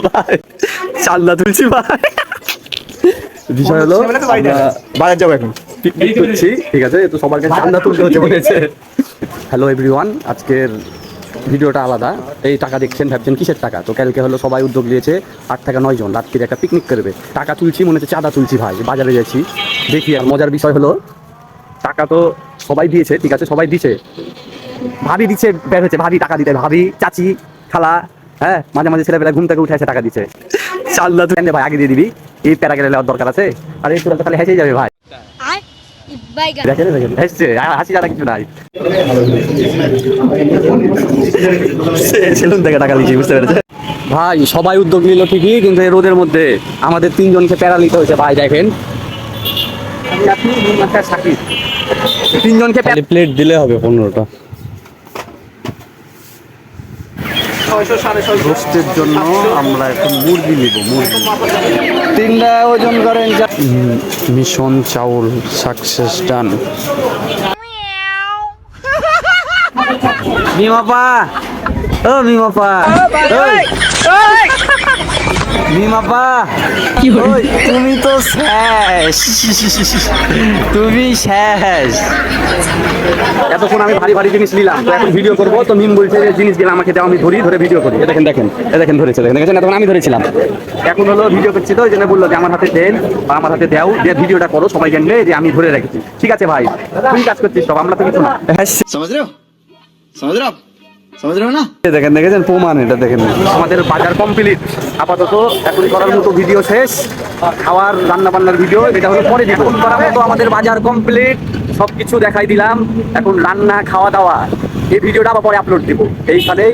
ভাই চান্দা তুলছি ভাই। বিষয় হলো বাজার যাবো এখন, পিকনিক করছি, ঠিক আছে? তো সবার কাছে চান্দা তুলতে হচ্ছে বলেছে। হ্যালো এভরিওয়ান, আজকের ভিডিওটা আলাদা। এই টাকা দেখছেন, ভাবছেন কিসের টাকা? তো কালকে হলো সবাই উদ্যোগ নিয়েছে 8 থেকে 9 জন রাত্রিরে একটা পিকনিক করবে। টাকা তুলছি, মনে হচ্ছে চাঁদা তুলছি ভাই। বাজারে যাচ্ছি, দেখি। আর মজার বিষয় হলো টাকা তো সবাই দিয়েছে, ঠিক আছে, সবাই দিচ্ছে। ভাবি দিচ্ছে, বের হচ্ছে ভাবি টাকা দিতে, ভাবি, চাচি, খালা, হ্যাঁ, মাঝে মাঝে ছেলেবেলা ঘুম থেকে উঠে এসে টাকা দিচ্ছে। চান্দা তুলে ভাই, আগে দিয়ে দিবি, এই প্যারা গেলে নেওয়ার দরকার আছে। আর এই তুলে তাহলে হেসে যাবে ভাই। দেখেন দেখেন হেসছে, হাসি যারা কিছু নাই। সেলুন থেকে টাকা লিখি, বুঝতে পেরেছে ভাই। সবাই উদ্যোগ নিল ঠিকই, কিন্তু এই রোদের মধ্যে আমাদের 3 জনকে প্যারা নিতে হয়েছে ভাই। দেখেন 3 জনকে প্লেট দিলে হবে 15টা। রোস্টের জন্য আমরা এখন মুরগি নিব, মুরগি 3টা ওজন করেন। মিশন চাউল সাকসেস ডান। মিমাপা, ও মিমাপা, মিমাপা, তুমি তো শেষ, তুমি শেষ। এতক্ষণ আমি ভারী ভারী জিনিস নিলাম, তো এখন ভিডিও করবো। তো মিম বলছে যে জিনিসগুলো আমাকে দাও, আমি ধরি, ধরে ভিডিও করি। দেখেন দেখেন, দেখেন ধরেছে, দেখেন দেখেন, তখন আমি ধরেছিলাম। এখন হলো ভিডিও করছি, তো ওই জন্য বললো যে আমার হাতে দেন বা আমার হাতে দাও, যে ভিডিওটা করো, সবাই জানবে যে আমি ধরে রেখেছি। ঠিক আছে ভাই, তুই কাজ করছিস সব, আমরা তো কিছু না। দেখেন দেখেছেন প্রমাণ, এটা দেখেন। আমাদের বাজার কমপ্লিট আপাতত। এখন করার মতো ভিডিও শেষ, খাওয়ার রান্না বান্নার ভিডিও এটা হলো পরে দিব। করার মতো আমাদের বাজার কমপ্লিট, সবকিছু দেখাই দিলাম। এখন রান্না খাওয়া দাওয়া এই ভিডিওটা আবার পরে আপলোড দিব এইখানেই।